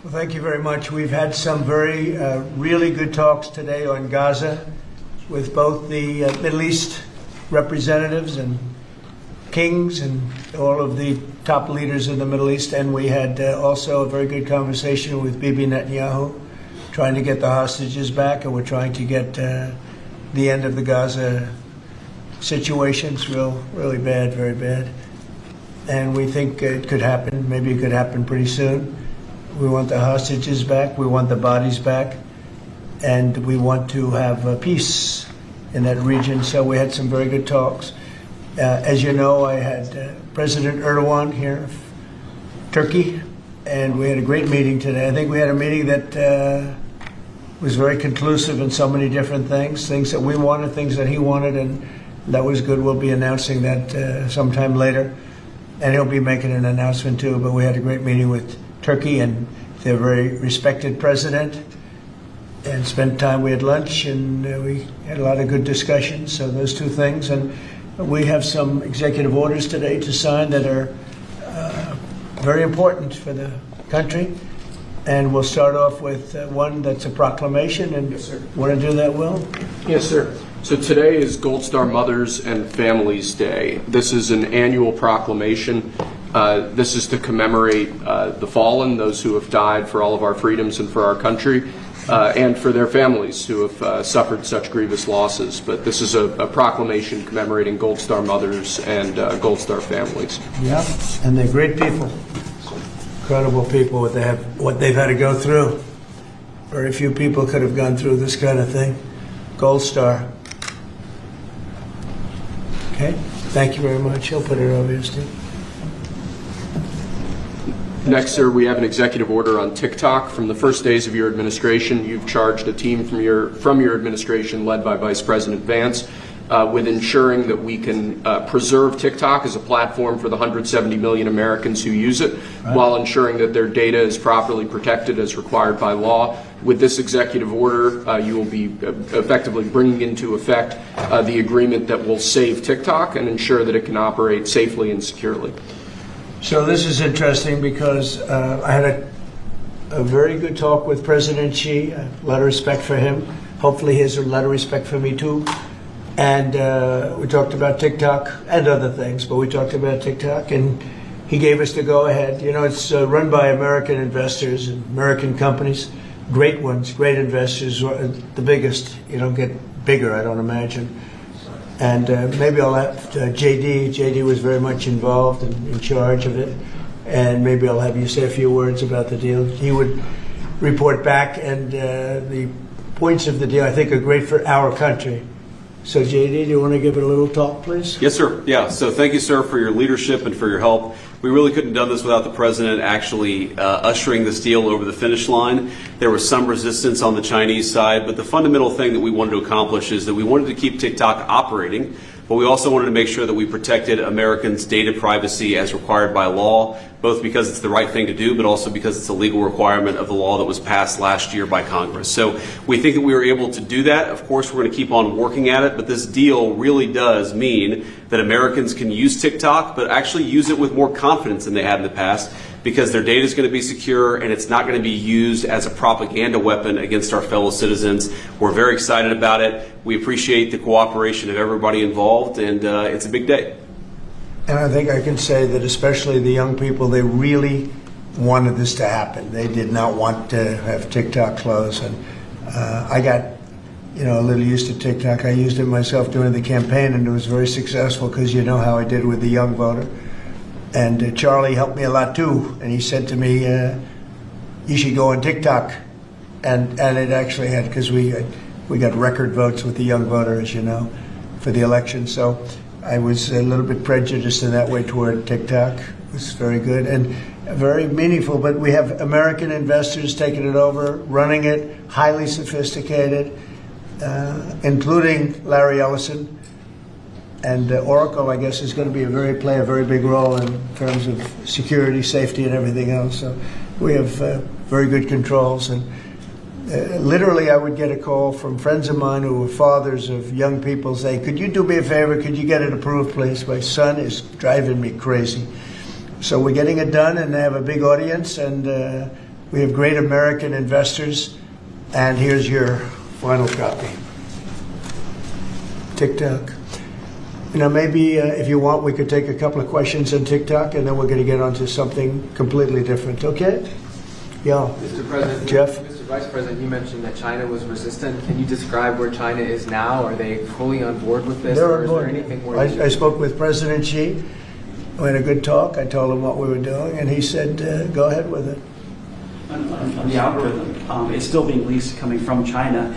Well, thank you very much. We've had some very, really good talks today on Gaza with both the Middle East representatives and kings and all of the top leaders in the Middle East. And we had also a very good conversation with Bibi Netanyahu, trying to get the hostages back, and we're trying to get the end of the Gaza situation. It's really bad, very bad. And we think it could happen. Maybe it could happen pretty soon. We want the hostages back. We want the bodies back. And we want to have peace in that region. So we had some very good talks. As you know, I had President Erdogan here, Turkey, and we had a great meeting today. I think we had a meeting that was very conclusive in so many different things that we wanted, things that he wanted, and that was good. We'll be announcing that sometime later, and he'll be making an announcement too. But we had a great meeting with Turkey and their very respected president, and spent time. We had lunch, and we had a lot of good discussions. So those two things, and we have some executive orders today to sign that are very important for the country. And we'll start off with one that's a proclamation. And yes, sir. Want to do that, Will? Yes, sir. So today is Gold Star Mothers and Families Day. This is an annual proclamation. This is to commemorate the fallen, those who have died for all of our freedoms and for our country, and for their families who have suffered such grievous losses. But this is a proclamation commemorating Gold Star Mothers and Gold Star families. Yeah, and they're great people, incredible people. What they've had to go through. Very few people could have gone through this kind of thing. Gold Star. Okay, thank you very much. He'll put it over here, Steve. Next, sir, we have an executive order on TikTok. From the first days of your administration, you've charged a team from your administration, led by Vice President Vance, with ensuring that we can preserve TikTok as a platform for the 170 million Americans who use it, right, while ensuring that their data is properly protected as required by law. With this executive order, you will be effectively bringing into effect the agreement that will save TikTok and ensure that it can operate safely and securely. So this is interesting because I had a very good talk with President Xi, a lot of respect for him. Hopefully he has a lot of respect for me too. And we talked about TikTok and other things, but we talked about TikTok, and he gave us the go-ahead. You know, it's run by American investors and American companies, great ones, great investors, the biggest. You don't get bigger, I don't imagine. And maybe I'll have JD. JD was very much involved and in charge of it. And maybe I'll have you say a few words about the deal. He would report back, and the points of the deal, I think, are great for our country. So, JD, do you want to give it a little talk, please? Yes, sir. Yeah, so thank you, sir, for your leadership and for your help. We really couldn't have done this without the president actually ushering this deal over the finish line. There was some resistance on the Chinese side, but the fundamental thing that we wanted to accomplish is that we wanted to keep TikTok operating, but we also wanted to make sure that we protected Americans' data privacy as required by law, both because it's the right thing to do, but also because it's a legal requirement of the law that was passed last year by Congress. So we think that we were able to do that. Of course, we're going to keep on working at it, but this deal really does mean that Americans can use TikTok, but actually use it with more confidence than they had in the past, because their data is going to be secure and it's not going to be used as a propaganda weapon against our fellow citizens. We're very excited about it. We appreciate the cooperation of everybody involved, and it's a big day. And I think I can say that especially the young people, they really wanted this to happen. They did not want to have TikTok close. And I got, a little used to TikTok. I used it myself during the campaign, and it was very successful because you know how I did with the young voter. And Charlie helped me a lot too. And he said to me, you should go on TikTok. And it actually had, because we got record votes with the young voter, as you know, for the election. So I was a little bit prejudiced in that way toward TikTok. It was very good and very meaningful. But we have American investors taking it over, running it, highly sophisticated, including Larry Ellison. And Oracle, I guess, is going to play a very big role in terms of security, safety, and everything else. So we have very good controls, and literally, I would get a call from friends of mine who were fathers of young people say, could you do me a favor? Could you get it approved, please? My son is driving me crazy. So we're getting it done, and they have a big audience, and we have great American investors. And here's your final copy. TikTok. You know, maybe if you want, we could take a couple of questions on TikTok, and then we're going to get onto something completely different. Okay? Yeah. Mr. President, Jeff? Mr. Vice President, you mentioned that China was resistant. Can you describe where China is now? Are they fully on board with this? They're or on is board. there anything more? I spoke with President Xi. We had a good talk. I told him what we were doing, and he said, go ahead with it. On the algorithm, it's still being leased coming from China.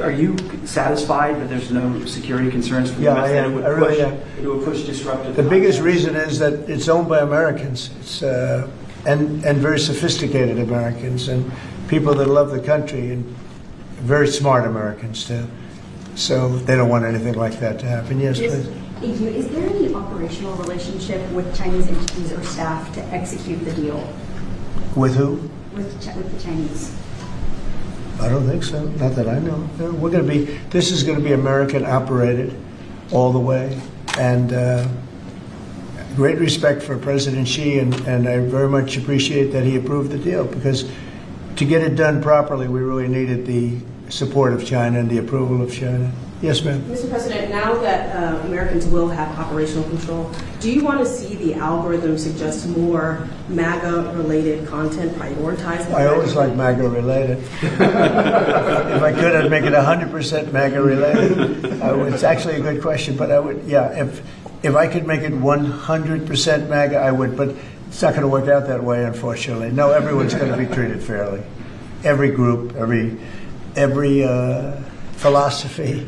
Are you satisfied that there's no security concerns for the Yeah, U.S. I am. I really am. It would push disruptive. The biggest reason is that it's owned by Americans. It's and very sophisticated Americans and people that love the country, and very smart Americans too. So they don't want anything like that to happen. Yes, please. Thank you. Is there any operational relationship with Chinese entities or staff to execute the deal? With who? With the Chinese? I don't think so. Not that I know. No, we're going to be. This is going to be American operated all the way, and great respect for President Xi, and I very much appreciate that he approved the deal, because to get it done properly, we really needed the support of China and the approval of China. Yes, ma'am. Mr. President, now that Americans will have operational control, do you want to see the algorithm suggest more MAGA-related content prioritized? I always like MAGA-related. If I could, I'd make it 100% MAGA-related. It's actually a good question, but I would, yeah, if I could make it 100% MAGA, I would, but it's not going to work out that way, unfortunately. No, everyone's going to be treated fairly. Every group, every philosophy,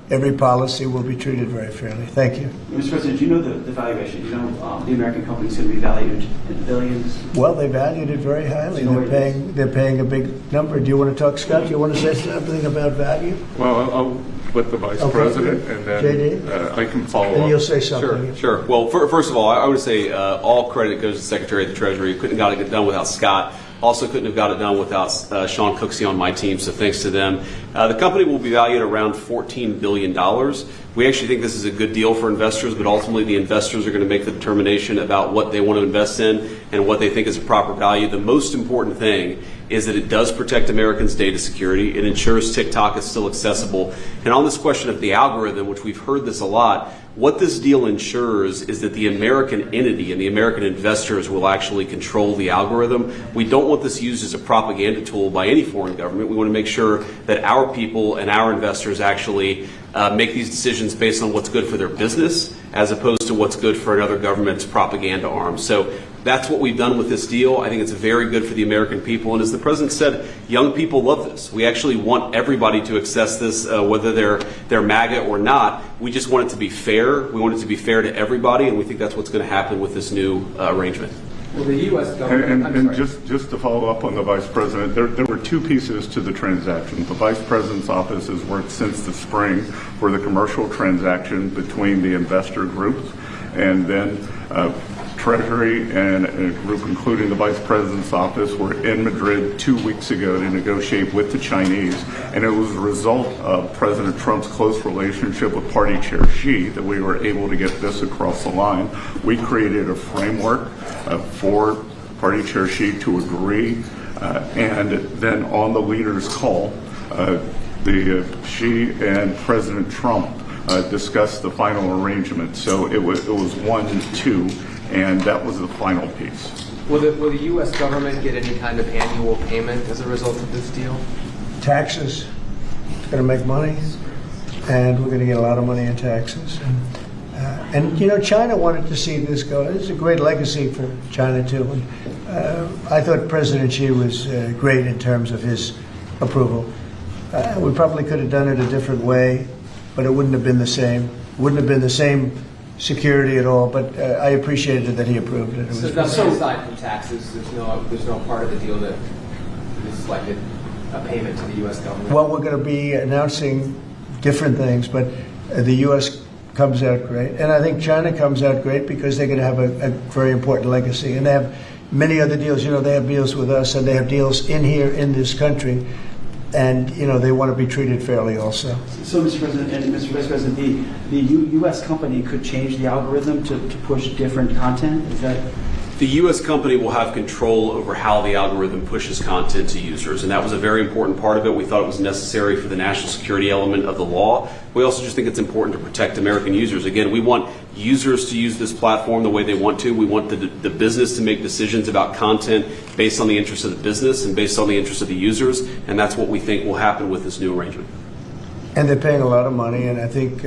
every policy will be treated very fairly. Thank you. Mr. President, do you know the valuation? Do you know the American company is going to be valued in billions? Well, they valued it very highly. They're paying a big number. Do you want to talk, Scott? Do you want to say something about value? Well, I'll let the Vice President, and then I can follow And up. you'll say something. Sure. Well, first of all, I would say all credit goes to the Secretary of the Treasury. Couldn't have got it done without Scott. Also couldn't have got it done without Sean Cooksey on my team, so thanks to them. The company will be valued around $14 billion. We actually think this is a good deal for investors, but ultimately the investors are going to make the determination about what they want to invest in and what they think is a proper value. The most important thing is that it does protect Americans' data security. It ensures TikTok is still accessible. And on this question of the algorithm, which we've heard this a lot, what this deal ensures is that the American entity and the American investors will actually control the algorithm. We don't want this used as a propaganda tool by any foreign government. We want to make sure that our people and our investors actually make these decisions based on what's good for their business as opposed to what's good for another government's propaganda arm. So that's what we've done with this deal. I think it's very good for the American people. And as the President said, young people love this. We actually want everybody to access this, whether they're MAGA or not. We just want it to be fair. We want it to be fair to everybody, and we think that's what's going to happen with this new arrangement. Well, the U.S. government... And just to follow up on the Vice President, there were two pieces to the transaction. The Vice President's office has worked since the spring for the commercial transaction between the investor groups, and then Treasury and a group including the Vice President's office were in Madrid 2 weeks ago to negotiate with the Chinese, and it was a result of President Trump's close relationship with Party Chair Xi that we were able to get this across the line. We created a framework for Party Chair Xi to agree, and then on the leaders' call, Xi and President Trump discussed the final arrangement. So it was 1-2. And that was the final piece. Will the U.S. government get any kind of annual payment as a result of this deal? Taxes. It's going to make money, and we're going to get a lot of money in taxes. And you know, China wanted to see this go. It's a great legacy for China too. And I thought President Xi was great in terms of his approval. We probably could have done it a different way, but it wouldn't have been the same. Wouldn't have been the same security at all, but I appreciated that he approved it. So aside from taxes, there's no part of the deal that is like a payment to the U.S. government? Well, we're going to be announcing different things, but the U.S. comes out great. And I think China comes out great because they're going to have a very important legacy. And they have many other deals. You know, they have deals with us, and they have deals in here in this country. and they want to be treated fairly also. So, Mr. President and Mr. Vice President, the U.S. company could change the algorithm to push different content? Is that? The U.S. company will have control over how the algorithm pushes content to users, and that was a very important part of it. We thought it was necessary for the national security element of the law. We also just think it's important to protect American users. Again, we want users to use this platform the way they want to. We want the business to make decisions about content based on the interests of the business and based on the interests of the users, and that's what we think will happen with this new arrangement. And they're paying a lot of money, and I think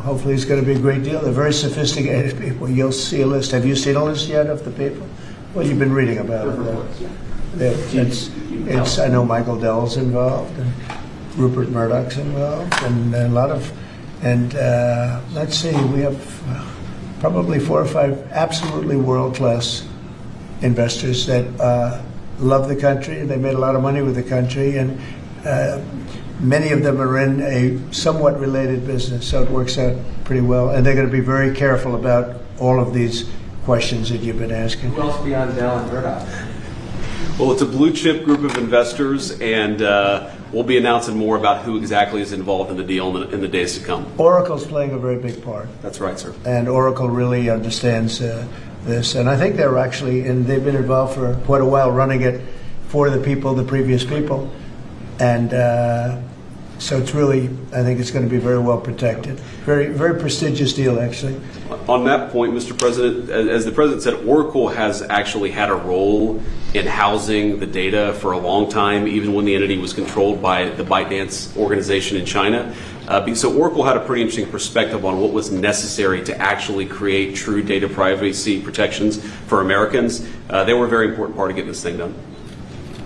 hopefully it's going to be a great deal. They're very sophisticated people. You'll see a list. Have you seen a list yet of the people? Well, you've been reading about it. I know Michael Dell's involved, and Rupert Murdoch's involved, and a lot of, and let's see, we have probably 4 or 5 absolutely world-class investors that love the country. They made a lot of money with the country, and many of them are in a somewhat related business, so it works out pretty well. And they're going to be very careful about all of these questions that you've been asking. Who else beyond Dell and Murdoch? Well, it's a blue chip group of investors, and we'll be announcing more about who exactly is involved in the deal in the days to come. Oracle's playing a very big part. That's right, sir. And Oracle really understands this. And I think they're actually, and they've been involved for quite a while running it for the people, the previous people. And so it's really, I think it's going to be very well protected. Very, very prestigious deal, actually. On that point, Mr. President, as the President said, Oracle has actually had a role in housing the data for a long time, even when the entity was controlled by the ByteDance organization in China. So Oracle had a pretty interesting perspective on what was necessary to actually create true data privacy protections for Americans. They were a very important part of getting this thing done.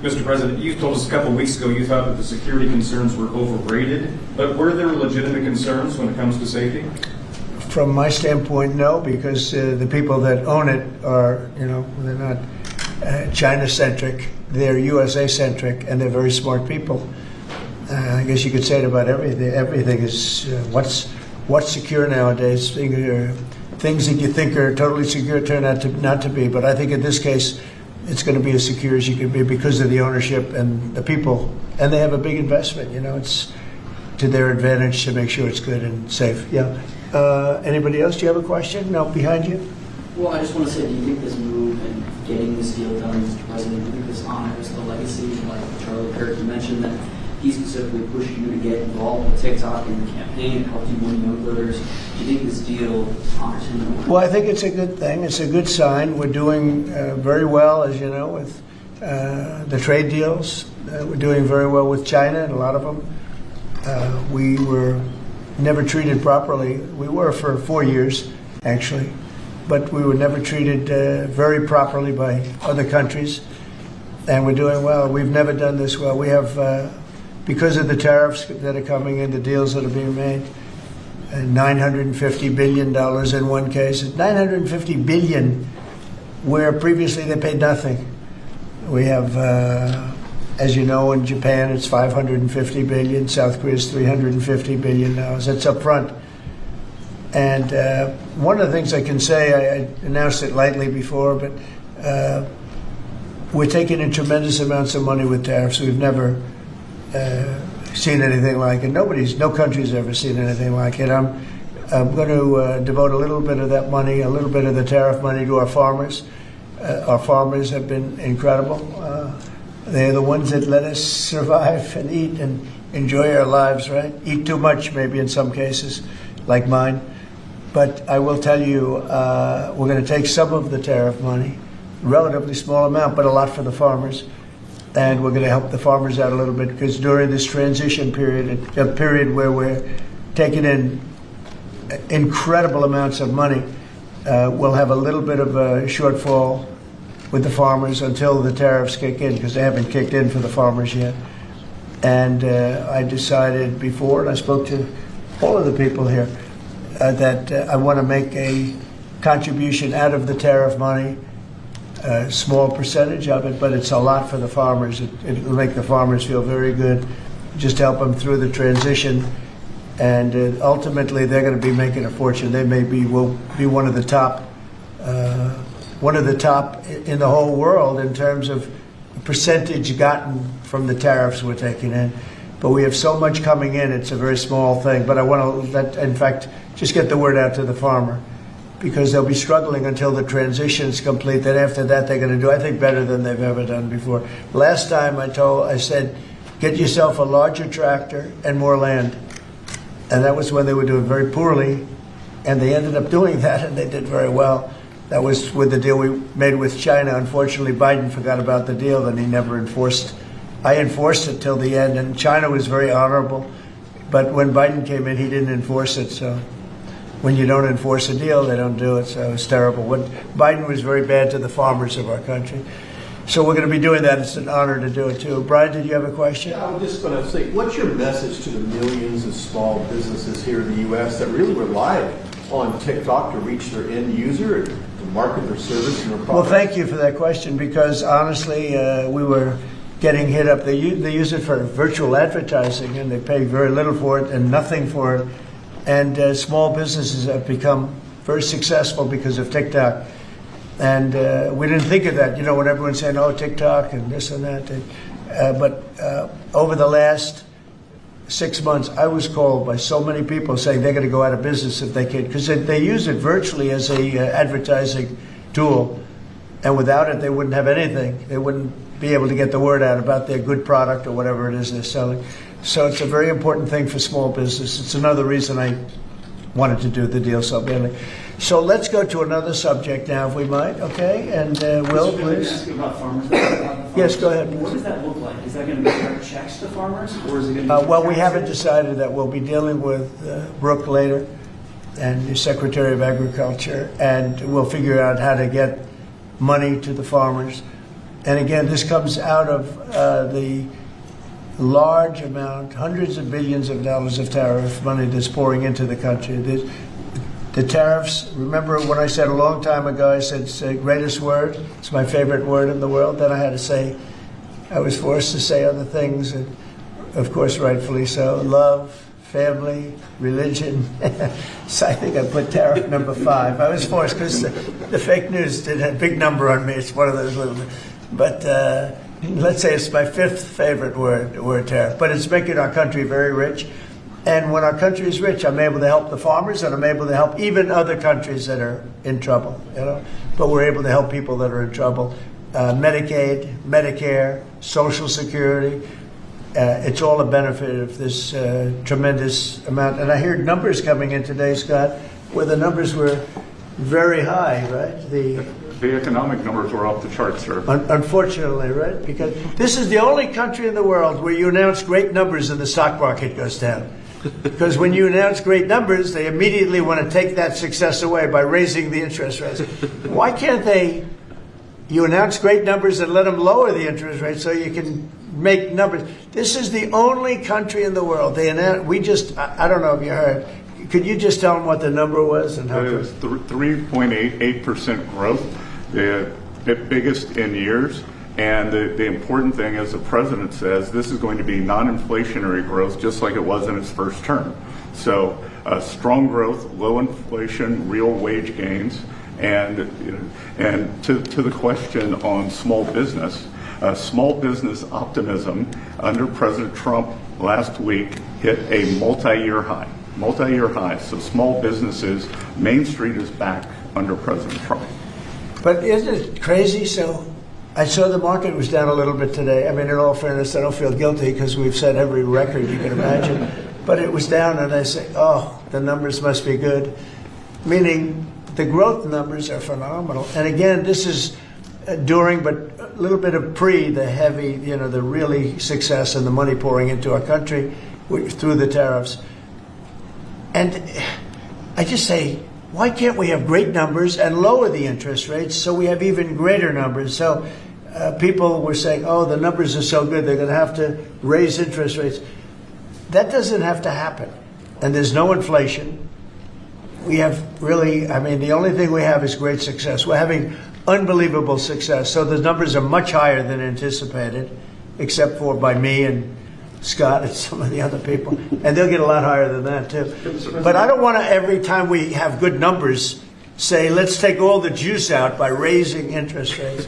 Mr. President, you told us a couple of weeks ago you thought that the security concerns were overrated, but were there legitimate concerns when it comes to safety? From my standpoint, no, because the people that own it are, they're not China-centric, they're USA-centric, and they're very smart people. I guess you could say it about everything. Everything is what's secure nowadays. Things that you think are totally secure turn out to not to be. But I think in this case, it's going to be as secure as you can be because of the ownership and the people. And they have a big investment. It's to their advantage to make sure it's good and safe. Yeah. Anybody else? Do you have a question? No, behind you. Well, I just want to say, do you think this move and getting this deal done, Mr. President, do you think this honors the legacy, like Charlie Kirk, you mentioned that he specifically pushed you to get involved with TikTok in the campaign, helped you win young voters. Do you think this deal honors him? Well, I think it's a good thing. It's a good sign. We're doing very well, as you know, with the trade deals. We're doing very well with China, and a lot of them. We were never treated properly. We were for 4 years, actually, but we were never treated very properly by other countries, and we're doing well. We've never done this well. We have, because of the tariffs that are coming in, the deals that are being made, $950 billion in one case, $950 billion, where previously they paid nothing. We have, as you know, in Japan it's $550 billion, South Korea is $350 billion now. That's up front. And one of the things I can say, I announced it lightly before, but we're taking in tremendous amounts of money with tariffs. We've never seen anything like it. No country's ever seen anything like it. I'm going to devote a little bit of that money, a little bit of the tariff money to our farmers. Our farmers have been incredible. They're the ones that let us survive and eat and enjoy our lives, right? Eat too much, maybe in some cases, like mine. But I will tell you, we're going to take some of the tariff money, relatively small amount, but a lot for the farmers. And we're going to help the farmers out a little bit because during this transition period, a period where we're taking in incredible amounts of money, we'll have a little bit of a shortfall with the farmers until the tariffs kick in, because they haven't kicked in for the farmers yet. And I decided before, and I spoke to all of the people here, that I want to make a contribution out of the tariff money, a small percentage of it, but it's a lot for the farmers. It'll make the farmers feel very good, just help them through the transition. And ultimately, they're going to be making a fortune. They will be one of the top in the whole world in terms of percentage gotten from the tariffs we're taking in. But we have so much coming in, it's a very small thing. But I want to, in fact, just get the word out to the farmer, because they'll be struggling until the transition is complete. Then after that, they're going to do, I think, better than they've ever done before. Last time I said, get yourself a larger tractor and more land. And that was when they were doing very poorly. And they ended up doing that, and they did very well. That was with the deal we made with China. Unfortunately, Biden forgot about the deal, and he never enforced. I enforced it till the end, and China was very honorable. But when Biden came in, he didn't enforce it. So when you don't enforce a deal, they don't do it. So it's terrible. Biden was very bad to the farmers of our country. So we're going to be doing that. It's an honor to do it, too. Brian, did you have a question? Yeah, I was just going to say, what's your message to the millions of small businesses here in the U.S. that really rely on TikTok to reach their end user, to market their service and their product? Well, thank you for that question, because honestly, we were getting hit up. They use it for virtual advertising, and they pay very little for it and nothing for it. And small businesses have become very successful because of TikTok. And we didn't think of that, when everyone's saying, oh, TikTok and this and that. But over the last 6 months, I was called by so many people saying they're going to go out of business if they can, because they use it virtually as a advertising tool. And without it, they wouldn't have anything. They wouldn't be able to get the word out about their good product or whatever it is they're selling. So it's a very important thing for small business. It's another reason I wanted to do the deal so badly. So let's go to another subject now, if we might, okay? And Will, please. Ask you about farmers. Yes, go ahead. What does that look like? Is that going to be direct checks to farmers, or is it going to be well, we haven't decided that. We'll be dealing with Brooke later, and the Secretary of Agriculture, and we'll figure out how to get money to the farmers. And again, this comes out of the large amount, hundreds of billions of dollars of tariff money that's pouring into the country. The tariffs, remember when I said a long time ago, I said it's the greatest word, it's my favorite word in the world. Then I had to say, I was forced to say other things, and of course rightfully so, love, family, religion. So I think I put tariff number 5. I was forced because the fake news did a big number on me. It's one of those little, but let's say it's my 5th favorite word tariff. But it's making our country very rich. And when our country is rich, I'm able to help the farmers, and I'm able to help even other countries that are in trouble. But we're able to help people that are in trouble. Medicaid, Medicare, Social Security. It's all a benefit of this tremendous amount. And I heard numbers coming in today, Scott, where the numbers were very high, right? The economic numbers were off the charts, sir. Unfortunately, right? Because this is the only country in the world where you announce great numbers and the stock market goes down. Because when you announce great numbers, they immediately want to take that success away by raising the interest rates. Why can't you announce great numbers and let them lower the interest rate so you can make numbers? This is the only country in the world. I don't know if you heard. Could you just tell them what the number was? And how it was 3.88% growth, the biggest in years. And the important thing, as the president says, this is going to be non-inflationary growth, just like it was in its first term. So strong growth, low inflation, real wage gains. And to the question on small business optimism under President Trump last week hit a multi-year high. So small businesses, Main Street is back under President Trump. But isn't it crazy? So I saw the market was down a little bit today. I mean, in all fairness, I don't feel guilty because we've set every record you can imagine. But it was down, and I say, oh, the numbers must be good. Meaning the growth numbers are phenomenal. And again, this is during, but a little bit of the heavy, the really success and the money pouring into our country through the tariffs. And I just say, why can't we have great numbers and lower the interest rates so we have even greater numbers? So people were saying, oh, the numbers are so good, they're going to have to raise interest rates. That doesn't have to happen. And there's no inflation. We have really, the only thing we have is great success. We're having unbelievable success. So the numbers are much higher than anticipated, except for by me and Scott and some of the other people. And they'll get a lot higher than that, too. But I don't want to, every time we have good numbers, say, let's take all the juice out by raising interest rates.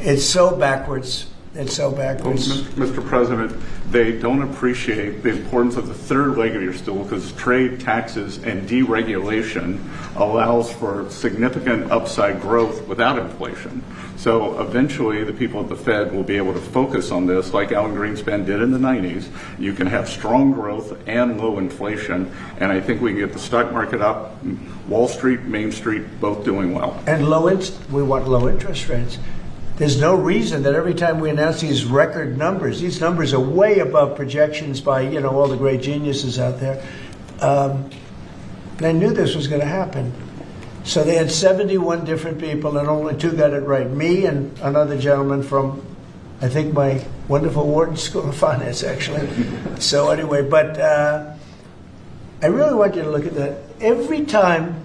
It's so backwards. It's so backwards. Well, Mr. President, they don't appreciate the importance of the third leg of your stool, because trade, taxes, and deregulation allows for significant upside growth without inflation. So eventually the people at the Fed will be able to focus on this like Alan Greenspan did in the 90s. You can have strong growth and low inflation, and I think we can get the stock market up, Wall Street, Main Street, both doing well. And we want low interest rates. There's no reason that every time we announce these record numbers, these numbers are way above projections by, you know, all the great geniuses out there. They knew this was going to happen. So they had 71 different people, and only 2 got it right. Me and another gentleman from, I think, my wonderful Wharton School of Finance, actually. So anyway, but I really want you to look at that. Every time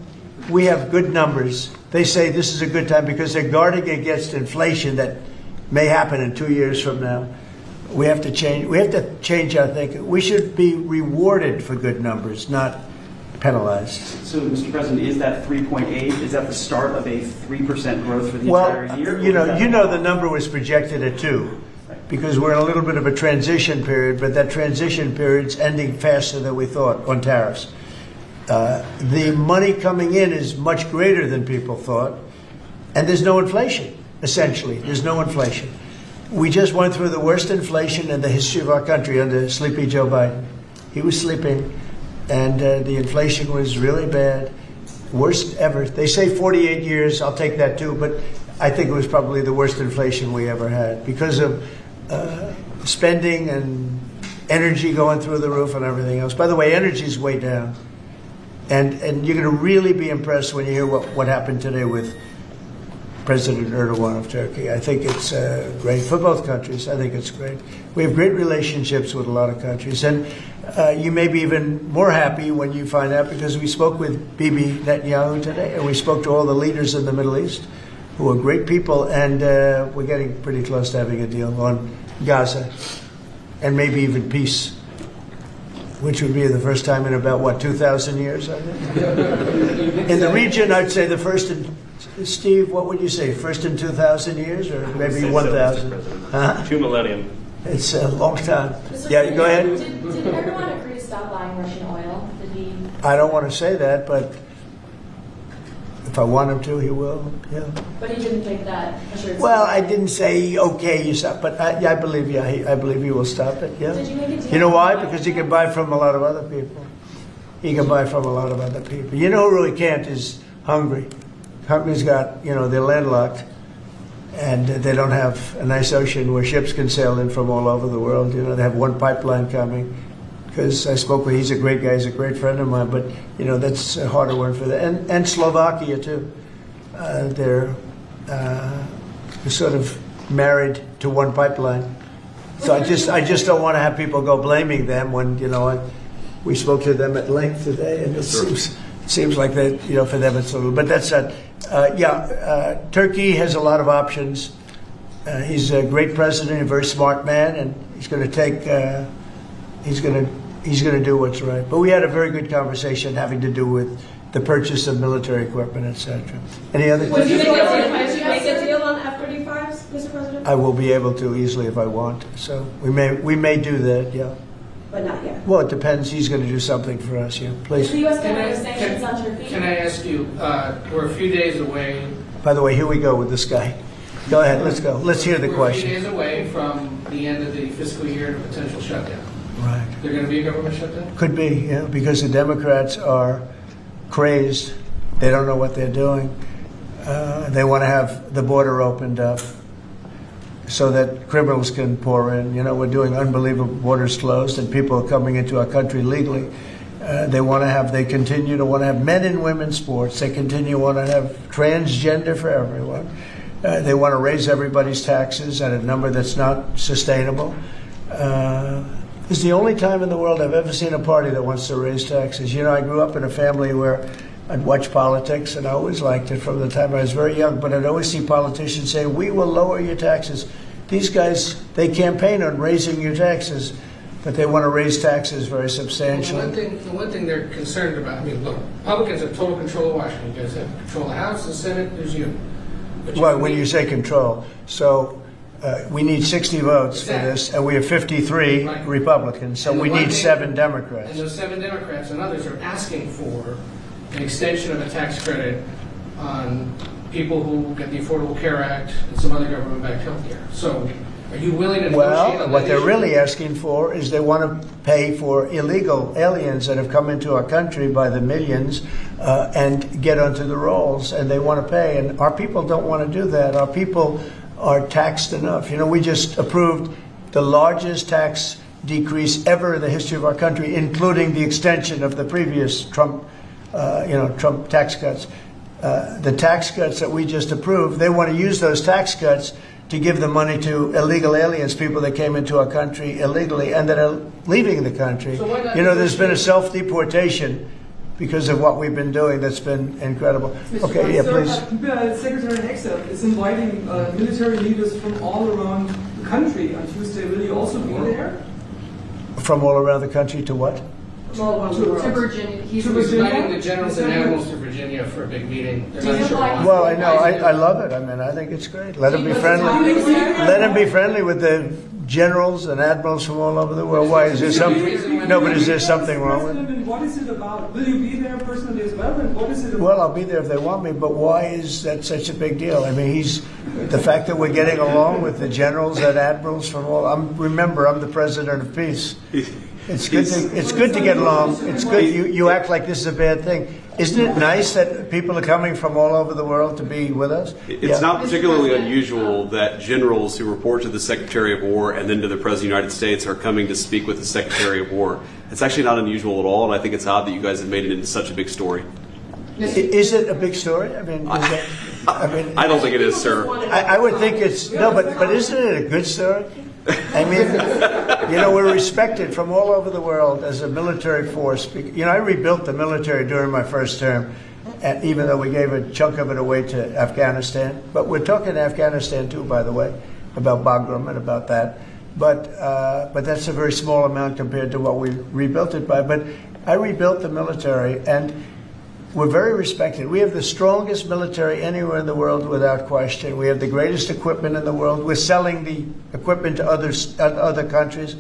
we have good numbers, they say this is a good time because they're guarding against inflation that may happen in 2 years from now. We have to change. We have to change our thinking. We should be rewarded for good numbers, not penalized. So, Mr. President, is that 3.8? Is that the start of a 3% growth for the entire year? Well, you know the number was projected at 2, because we're in a little bit of a transition period, but that transition period's ending faster than we thought on tariffs. The money coming in is much greater than people thought, and there's no inflation, essentially. There's no inflation. We just went through the worst inflation in the history of our country under Sleepy Joe Biden. He was sleeping, and the inflation was really bad, worst ever. They say 48 years, I'll take that too, but I think it was probably the worst inflation we ever had because of spending and energy going through the roof and everything else. By the way, energy's way down. And you're going to really be impressed when you hear what happened today with President Erdogan of Turkey. I think it's great for both countries. I think it's great. We have great relationships with a lot of countries. And you may be even more happy when you find out, because we spoke with Bibi Netanyahu today, and we spoke to all the leaders in the Middle East, who are great people, and we're getting pretty close to having a deal on Gaza, and maybe even peace, which would be the first time in about, 2,000 years, I think? In the region, I'd say the first in, Steve, what would you say, first in 2,000 years, or maybe 1,000? Huh? 2 millennium. It's a long time. Yeah, go ahead. Did everyone agree to stop buying Russian oil? Did he? I don't want to say that, but if I want him to, he will, yeah. But he didn't take that assurance? Well, I didn't say, okay, you stop, but I believe, I believe he will stop it, yeah. Did you make a deal? You know why? Because he can buy from a lot of other people. He can buy from a lot of other people. You know who really can't is Hungary. Hungary's got, they're landlocked, and they don't have a nice ocean where ships can sail in from all over the world. They have one pipeline coming. Because I spoke with, he's a great guy, he's a great friend of mine, but that's a harder one for them. And Slovakia too. They're sort of married to one pipeline. So I just don't want to have people go blaming them when we spoke to them at length today, and it seems like that for them it's a little. But that's not. Turkey has a lot of options. He's a great president, a very smart man, and he's going to take. He's going to do what's right. But we had a very good conversation having to do with the purchase of military equipment, etc. Any other questions? Did you make a deal on F-35s, Mr. President? I will be able to easily if I want. So we may do that, yeah. But not yet. Well, it depends. He's going to do something for us, yeah. Please. Is the U.S. going to have sanctions on Turkey? Can I ask you, we're a few days away. By the way, here we go with this guy. Go ahead, let's go. Let's hear the question. We're a few days away from the end of the fiscal year and a potential shutdown. Right. There going to be a government shutdown? Could be, yeah, because the Democrats are crazed. They don't know what they're doing. They want to have the border opened up so that criminals can pour in. We're doing unbelievable borders closed, and people are coming into our country legally. They continue to want to have men and women sports. They continue to want to have transgender for everyone. They want to raise everybody's taxes at a number that's not sustainable. It's the only time in the world I've ever seen a party that wants to raise taxes. I grew up in a family where I'd watch politics, and I always liked it from the time I was very young, but I'd always see politicians say, we will lower your taxes. These guys, they campaign on raising your taxes, but they want to raise taxes very substantially. The one thing they're concerned about, look, Republicans have total control of Washington. You guys have control of the House, the Senate, there's you. Well, when you say control, so we need 60 votes for this, and we have 53 Republicans, so we need 7 Democrats. And those 7 Democrats and others are asking for an extension of a tax credit on people who get the Affordable Care Act and some other government-backed health care. So are you willing to negotiate on what that they're issue? really asking for is they want to pay for illegal aliens that have come into our country by the millions and get onto the rolls, and they want to pay. And our people don't want to do that. Our people are taxed enough. You know, we just approved the largest tax decrease ever in the history of our country, including the extension of the previous Trump tax cuts. The tax cuts that we just approved, they want to use those tax cuts to give the money to illegal aliens, people that came into our country illegally and that are leaving the country. So why not there's been a self-deportation because of what we've been doing that's been incredible. Okay, yeah, please. Secretary Hegseth is inviting military leaders from all around the country on Tuesday. Will you also be there? From all around the country to what? To Virginia. He's inviting the generals and admirals to Virginia for a big meeting. They're not sure why. Well, I know. I love it. I mean, I think it's great. Let them be friendly. Let them be friendly with the generals and admirals from all over the world. Why is there something? No, but is there something wrong with it? What is it about? Will you be there personally as well? And what is it about? Well, I'll be there if they want me, but why is that such a big deal? I mean, the fact that we're getting along with the generals and admirals from all. Remember, I'm the president of peace. It's good to get along. It's good. You act like this is a bad thing. Isn't it nice that people are coming from all over the world to be with us? It's not particularly unusual that generals who report to the Secretary of War and then to the President of the United States are coming to speak with the Secretary of War. It's actually not unusual at all, and I think it's odd that you guys have made it into such a big story. Is it a big story? I mean, I don't think it is, sir. I would think it's but isn't it a good story? I mean, we're respected from all over the world as a military force. I rebuilt the military during my first term, and even though we gave a chunk of it away to Afghanistan. But we're talking Afghanistan too, by the way, about Bagram and about that. But that's a very small amount compared to what we rebuilt it by. But I rebuilt the military, and we're very respected. We have the strongest military anywhere in the world without question. We have the greatest equipment in the world. We're selling the equipment to other countries.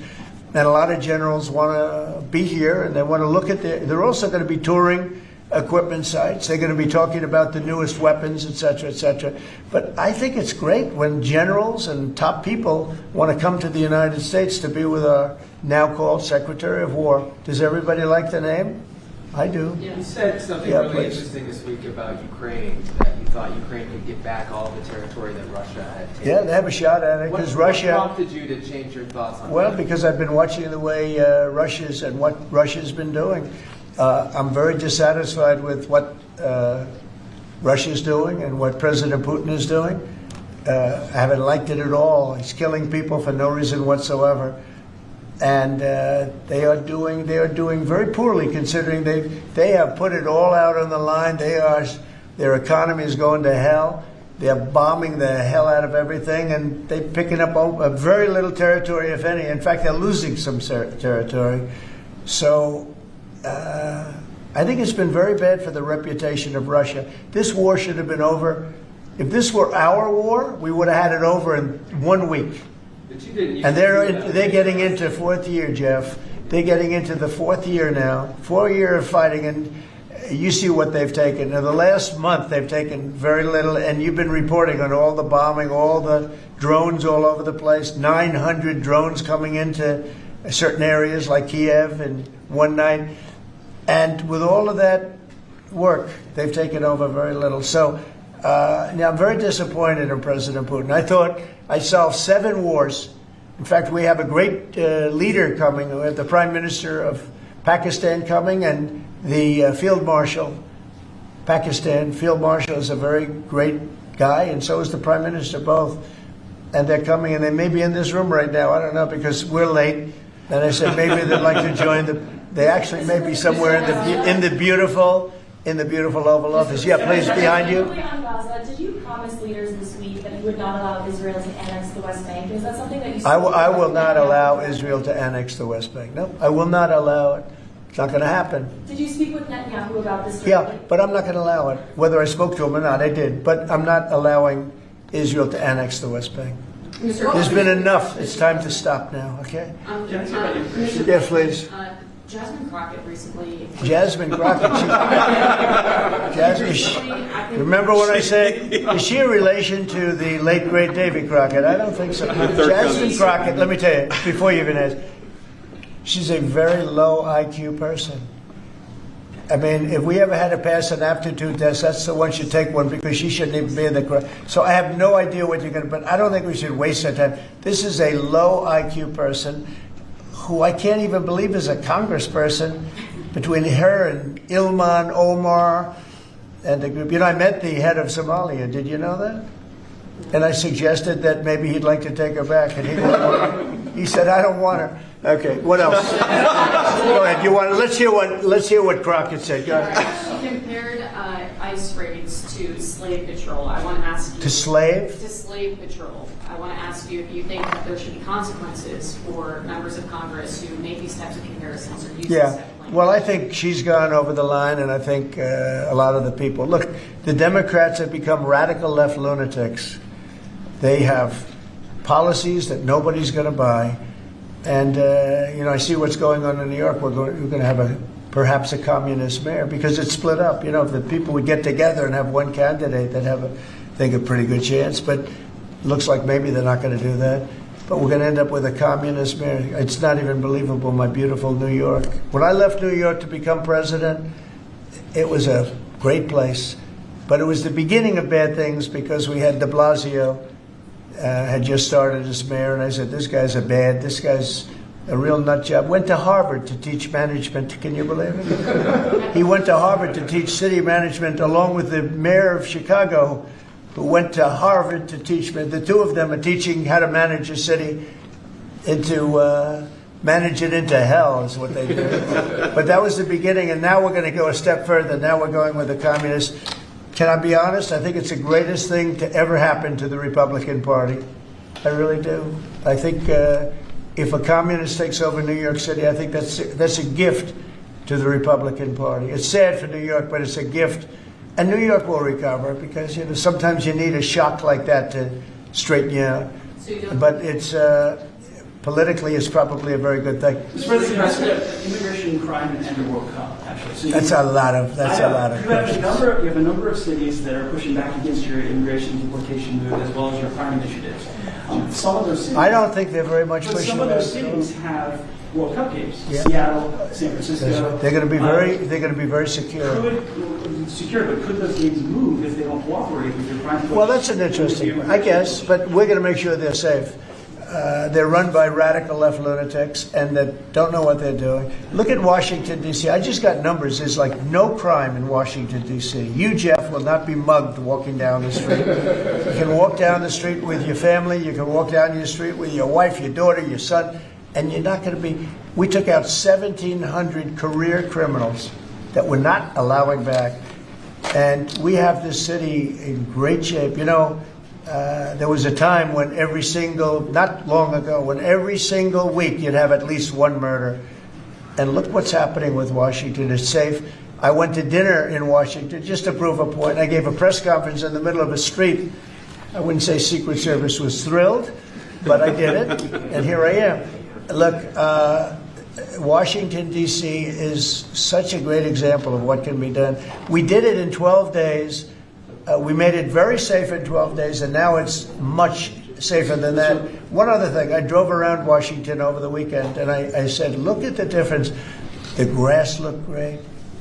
And a lot of generals want to be here, and they want to look at they're also going to be touring equipment sites. They're going to be talking about the newest weapons, et cetera, et cetera. But I think it's great when generals and top people want to come to the United States to be with our now called Secretary of War. Does everybody like the name? I do. You said something really interesting this week about Ukraine, that you thought Ukraine could get back all the territory that Russia had taken. Yeah, they have a shot at it because Russia. What prompted you to change your thoughts on that? Well, because I've been watching the way what Russia's been doing. I'm very dissatisfied with what Russia's doing and what President Putin is doing. I haven't liked it at all. He's killing people for no reason whatsoever. And they are doing very poorly, considering they have put it all out on the line. Their economy is going to hell. They're bombing the hell out of everything, and they're picking up a very little territory, if any. In fact, they're losing some territory. So I think it's been very bad for the reputation of Russia. This war should have been over. If this were our war, we would have had it over in 1 week. And they're getting into 4th year, Jeff. They're getting into the 4th year now. 4 year of fighting, and you see what they've taken. Now, the last month, they've taken very little, and you've been reporting on all the bombing, all the drones all over the place, 900 drones coming into certain areas like Kiev in one night. And with all of that work, they've taken over very little. So now I'm very disappointed in President Putin. I thought I solved 7 wars. In fact, we have a great leader coming. We have the Prime Minister of Pakistan coming and the Field Marshal. Pakistan Field Marshal is a very great guy, and so is the Prime Minister, both. And they're coming, and they may be in this room right now. I don't know, because we're late. And I said maybe they'd like to join they actually may be somewhere in the beautiful Oval Office. Yeah, please, behind you. On Gaza, did you promise leaders this week that you would not allow Israel to annex the West Bank? Is that something that you I will not allow Israel to annex the West Bank. No, I will not allow it. It's not going to happen. Did you speak with Netanyahu about this directly? Yeah, but I'm not going to allow it. Whether I spoke to him or not, I did. But I'm not allowing Israel to annex the West Bank. There's been enough. It's time to stop now, okay? Yes, please. Jasmine Crockett recently... Jasmine Crockett. Remember when I said, is she a relation to the late, great Davy Crockett? I don't think so. Jasmine Crockett, let me tell you, before you even ask, she's a very low IQ person. I mean, if we ever had to pass an aptitude test, that's the one should take one because she shouldn't even be in the crowd. So I have no idea what you're going to, but I don't think we should waste our time. This is a low IQ person who I can't even believe is a congressperson between her and Ilman Omar and the group. You know, I met the head of Somalia. Did you know that? And I suggested that maybe he'd like to take her back, and he said, I don't want her. Okay, what else? Go ahead. You want? Let's hear what Crockett said. Go ahead. She compared ICE raids to slave patrol. I want to ask you... To slave? To slave patrol. I want to ask you if you think that there should be consequences for members of Congress who make these types of comparisons or use this type of language. Well, I think she's gone over the line, and I think a lot of the people... Look, the Democrats have become radical left lunatics. They have policies that nobody's going to buy. And, you know, I see what's going on in New York. We're going to have perhaps a communist mayor because it's split up. You know, if the people would get together and have one candidate, they'd have, I think, a pretty good chance. But it looks like maybe they're not going to do that. But we're going to end up with a communist mayor. It's not even believable, my beautiful New York. When I left New York to become president, it was a great place. But it was the beginning of bad things because we had de Blasio. Had just started as mayor, and I said, this guy's this guy's a real nut job. Went to Harvard to teach management. Can you believe it? He went to Harvard to teach city management along with the mayor of Chicago, who went to Harvard to teach. The two of them are teaching how to manage a city manage it into hell is what they do. But that was the beginning, and now we're going to go a step further. Now we're going with the communists. Can I be honest? I think it's the greatest thing to ever happen to the Republican Party. I really do. I think if a communist takes over New York City, I think that's a gift to the Republican Party. It's sad for New York, but it's a gift. And New York will recover because, you know, sometimes you need a shock like that to straighten you out. But it's politically, it's probably a very good thing. Mr. President, immigration, crime, and the World Cup, actually. So that's a lot of questions. You have a number of cities that are pushing back against your immigration deportation move as well as your crime initiatives. Some of those cities... I don't think they're very much pushing back. Some of those cities have World Cup games. Yeah. Seattle, San Francisco. They're going to be very secure. But could those games move if they don't cooperate with your crime? Well, that's an interesting one, I guess, but we're going to make sure they're safe. They're run by radical left lunatics and that don't know what they're doing. Look at Washington, D.C. I just got numbers. There's like no crime in Washington, D.C. You, Jeff, will not be mugged walking down the street. You can walk down the street with your family. You can walk down your street with your wife, your daughter, your son, and you're not going to be... We took out 1,700 career criminals that we're not allowing back. And we have this city in great shape. You know, there was a time when not long ago, when every single week you'd have at least one murder. And look what's happening with Washington. It's safe. I went to dinner in Washington just to prove a point. I gave a press conference in the middle of a street. I wouldn't say Secret Service was thrilled, but I did it, and here I am. Look, Washington, D.C. is such a great example of what can be done. We did it in 12 days. We made it very safe in 12 days, and now it's much safer than that. One other thing, I drove around Washington over the weekend, and I said, look at the difference. The grass looked great.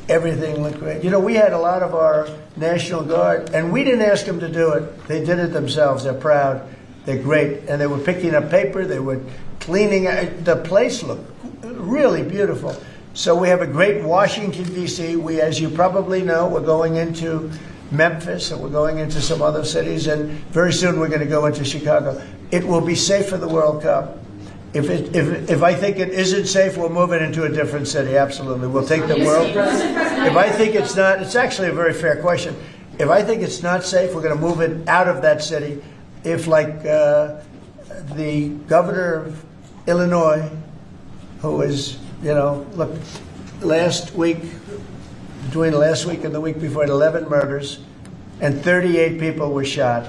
Everything looked great. You know, we had a lot of our National Guard, and we didn't ask them to do it. They did it themselves. They're proud. They're great. And they were picking up paper. They were cleaning. The place looked really beautiful. So we have a great Washington, D.C. We, as you probably know, we're going into Memphis, and we're going into some other cities, and very soon we're going to go into Chicago. It will be safe for the World Cup. If I think it isn't safe, we'll move it into a different city. Absolutely, we'll take the world. If I think it's not, it's actually a very fair question. If I think it's not safe, we're going to move it out of that city. If, like the governor of Illinois, who is, you know, look, between last week and the week before, 11 murders, and 38 people were shot.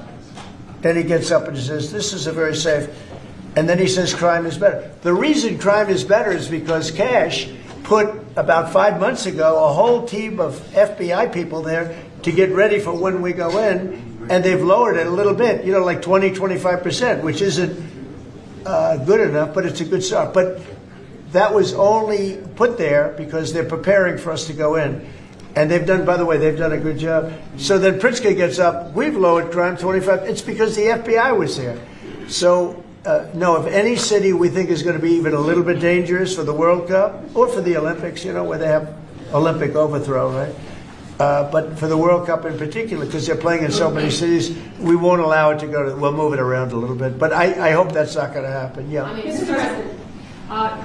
Then he gets up and he says, this is a very safe. And then he says crime is better. The reason crime is better is because Cash put, about 5 months ago, a whole team of FBI people there to get ready for when we go in, and they've lowered it a little bit, you know, like 20, 25%, which isn't good enough, but it's a good start. But that was only put there because they're preparing for us to go in. And they've done, by the way, they've done a good job. So then Pritzker gets up, we've lowered crime 25, it's because the FBI was there. So, no, if any city we think is going to be even a little bit dangerous for the World Cup, or for the Olympics, you know, where they have Olympic overthrow, right? But for the World Cup in particular, because they're playing in so many cities, we won't allow it to go to, we'll move it around a little bit. But I hope that's not going to happen, yeah. Mr. President,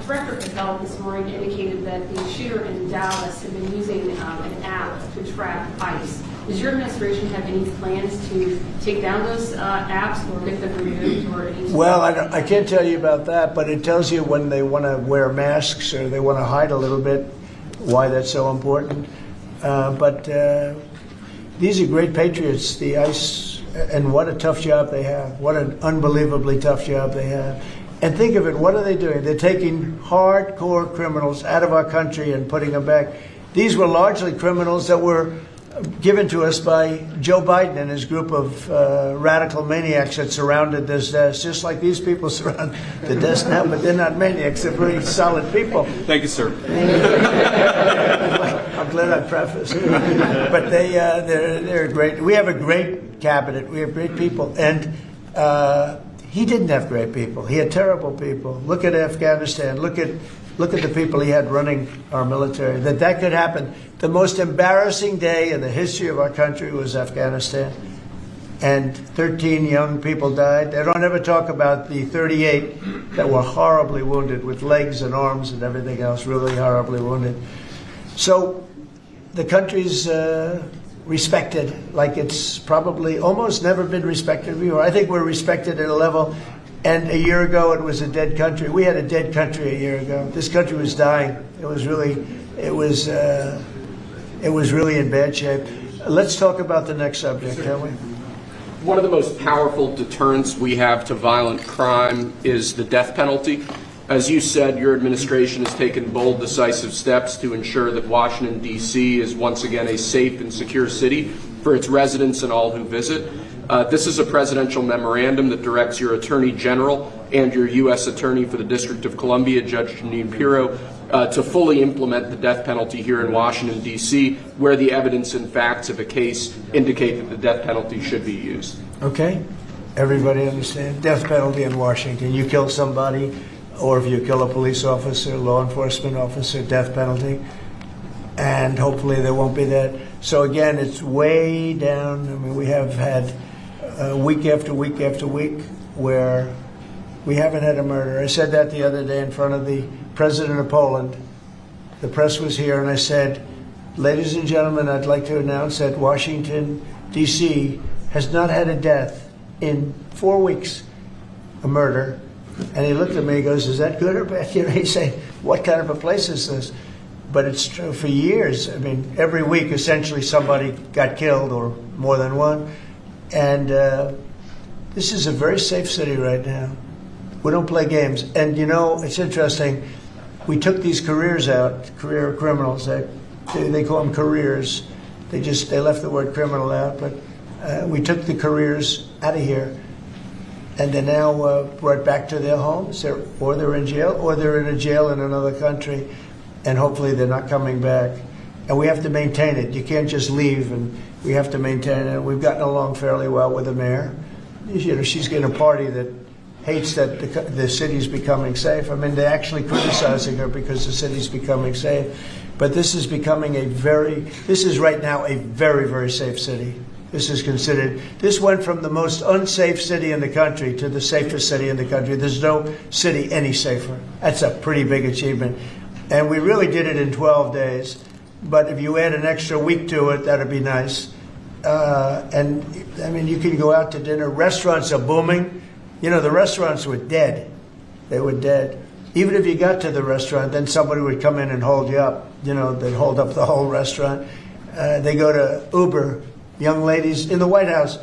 Director Patel this morning indicated that the shooter in Dallas had been using an app to track ICE. Does your administration have any plans to take down those apps or get them removed? Or well, I can't tell you about that, but it tells you when they want to wear masks or they want to hide a little bit, why that's so important. But these are great patriots, the ICE, and what a tough job they have. What an unbelievably tough job they have. And think of it, what are they doing? They're taking hardcore criminals out of our country and putting them back. These were largely criminals that were given to us by Joe Biden and his group of radical maniacs that surrounded this desk, just like these people surround the desk now, but they're not maniacs, they're very solid people. Thank you, sir. I'm glad I prefaced. But they're great. We have a great cabinet. We have great people. And he didn't have great people. He had terrible people. Look at Afghanistan. Look at the people he had running our military. That could happen. The most embarrassing day in the history of our country was Afghanistan. And 13 young people died. They don't ever talk about the 38 that were horribly wounded with legs and arms and everything else, really horribly wounded. So the country's respected like it's probably almost never been respected before. I think we're respected at a level, and a year ago it was a dead country. We had a dead country a year ago. This country was dying. It was really in bad shape. Let's talk about the next subject, can we? One of the most powerful deterrents we have to violent crime is the death penalty. As you said, your administration has taken bold, decisive steps to ensure that Washington, D.C. is once again a safe and secure city for its residents and all who visit. This is a presidential memorandum that directs your Attorney General and your U.S. Attorney for the District of Columbia, Judge Jeanine Pirro, to fully implement the death penalty here in Washington, D.C., where the evidence and facts of a case indicate that the death penalty should be used. Okay. Everybody understand? Death penalty in Washington. You kill somebody, or if you kill a police officer, law enforcement officer, death penalty. And hopefully there won't be that. So again, it's way down. I mean, we have had week after week after week where we haven't had a murder. I said that the other day in front of the president of Poland. The press was here, and I said, ladies and gentlemen, I'd like to announce that Washington, D.C. has not had a death in 4 weeks, a murder. And he looked at me, he goes, is that good or bad? You know, he said, what kind of a place is this? But it's true for years. I mean, every week, essentially, somebody got killed, or more than one. And this is a very safe city right now. We don't play games. And, you know, it's interesting. We took these careers out, career criminals. They call them careers. They left the word criminal out. But we took the careers out of here. And they're now brought back to their homes, or they're in jail, or they're in a jail in another country, and hopefully they're not coming back. And we have to maintain it. You can't just leave, and we have to maintain it. We've gotten along fairly well with the mayor. You know, she's getting a party that hates that the city's becoming safe. I mean, they're actually criticizing her because the city's becoming safe. But this is becoming this is right now a very, very safe city. This went from the most unsafe city in the country to the safest city in the country. There's no city any safer. That's a pretty big achievement. And we really did it in 12 days. But if you add an extra week to it, that'd be nice. And, I mean, you can go out to dinner. Restaurants are booming. You know, the restaurants were dead. They were dead. Even if you got to the restaurant, then somebody would come in and hold you up. You know, they'd hold up the whole restaurant. They go to Uber. Young ladies in the White House,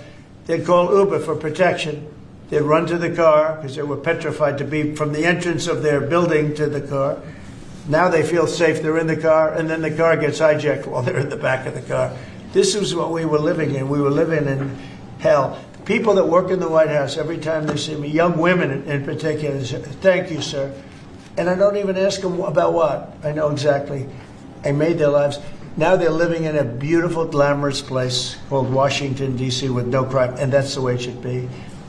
they'd call Uber for protection. They'd run to the car because they were petrified to be from the entrance of their building to the car. Now they feel safe, they're in the car, and then the car gets hijacked while they're in the back of the car. This is what we were living in. We were living in hell. People that work in the White House, every time they see me, young women in particular, say, thank you, sir. And I don't even ask them about what. I know exactly. I made their lives. Now they're living in a beautiful, glamorous place called Washington, D.C. with no crime, and that's the way it should be.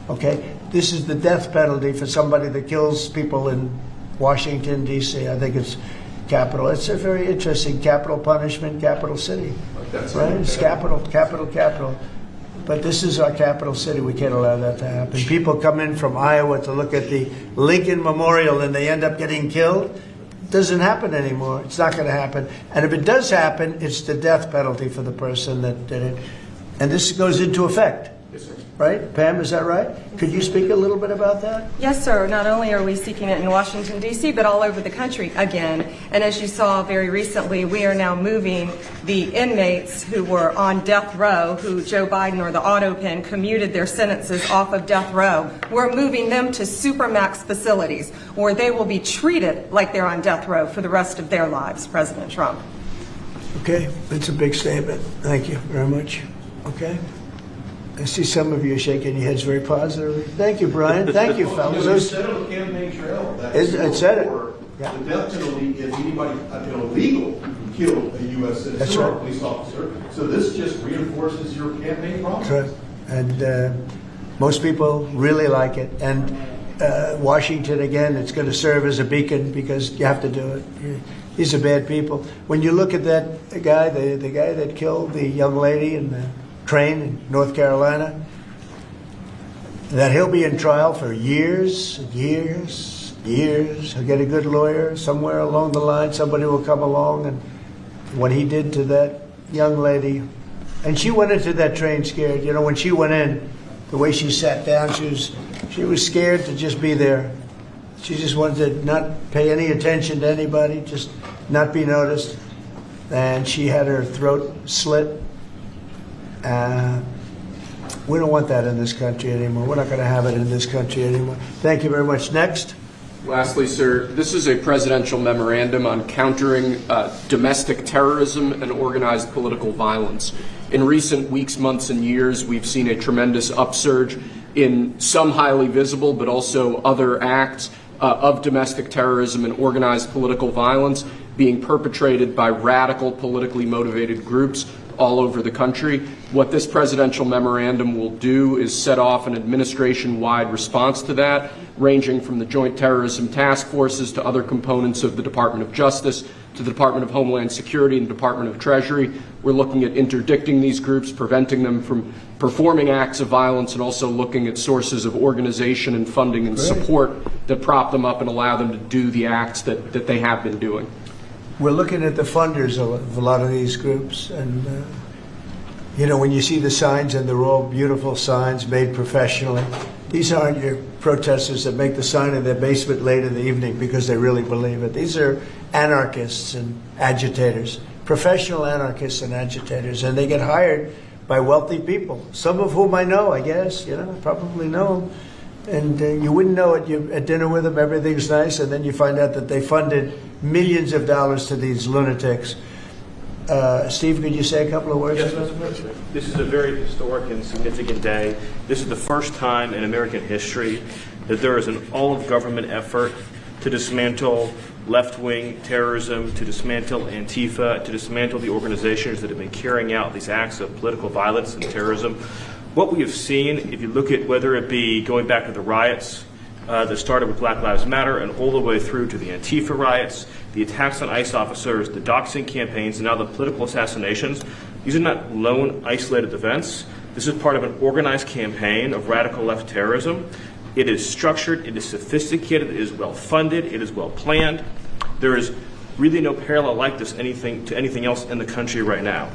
Okay? This is the death penalty for somebody that kills people in Washington, D.C. I think it's capital. It's a very interesting capital punishment, capital city. Right? It's capital, capital, capital. But this is our capital city. We can't allow that to happen. People come in from Iowa to look at the Lincoln Memorial and they end up getting killed. It doesn't happen anymore. It's not going to happen. And if it does happen, it's the death penalty for the person that did it. And this goes into effect. Yes, sir. Right? Pam, is that right? Could you speak a little bit about that? Yes, sir. Not only are we seeking it in Washington, D.C., but all over the country again. And as you saw very recently, we are now moving the inmates who were on death row, who Joe Biden or the auto pen commuted their sentences off of death row. We're moving them to supermax facilities where they will be treated like they're on death row for the rest of their lives, President Trump. Okay. That's a big statement. Thank you very much. Okay. I see some of you shaking your heads very positively. Thank you, Brian. Thank you, fellas. You said on the campaign trail that it said it. Yeah. The death penalty if anybody illegal killed a U.S. citizen or a police officer. So this just reinforces your campaign promise. That's right. And most people really like it. And Washington, again, it's going to serve as a beacon because you have to do it. These are bad people. When you look at that guy, the guy that killed the young lady in the train in North Carolina, that he'll be in trial for years, years, years. He'll get a good lawyer somewhere along the line. Somebody will come along, and what he did to that young lady, and she went into that train scared. You know, when she went in, the way she sat down, she was scared to just be there. She just wanted to not pay any attention to anybody, just not be noticed. And she had her throat slit. We don't want that in this country anymore. We're not going to have it in this country anymore. Thank you very much. Next. Lastly, sir, this is a presidential memorandum on countering domestic terrorism and organized political violence. In recent weeks, months, and years, we've seen a tremendous upsurge in some highly visible but also other acts of domestic terrorism and organized political violence being perpetrated by radical, politically motivated groups all over the country. What this presidential memorandum will do is set off an administration-wide response to that, ranging from the Joint Terrorism Task Forces to other components of the Department of Justice to the Department of Homeland Security and the Department of Treasury. We're looking at interdicting these groups, preventing them from performing acts of violence, and also looking at sources of organization and funding and support that prop them up and allow them to do the acts that they have been doing. We're looking at the funders of a lot of these groups, and you know, when you see the signs, and they're all beautiful signs made professionally, these aren't your protesters that make the sign in their basement late in the evening because they really believe it. These are anarchists and agitators, professional anarchists and agitators, and they get hired by wealthy people, some of whom I know, I guess, you know, probably know them. And you wouldn't know it. You're at dinner with them, everything's nice, and then you find out that they funded millions of dollars to these lunatics. Steve, could you say a couple of words? Yes, Mr. President. This is a very historic and significant day. This is the first time in American history that there is an all-of-government effort to dismantle left-wing terrorism, to dismantle Antifa, to dismantle the organizations that have been carrying out these acts of political violence and terrorism. What we have seen, if you look at whether it be going back to the riots that started with Black Lives Matter and all the way through to the Antifa riots, the attacks on ICE officers, the doxing campaigns, and now the political assassinations, these are not lone, isolated events. This is part of an organized campaign of radical left terrorism. It is structured, it is sophisticated, it is well funded, it is well planned. There is really no parallel like this to anything else in the country right now.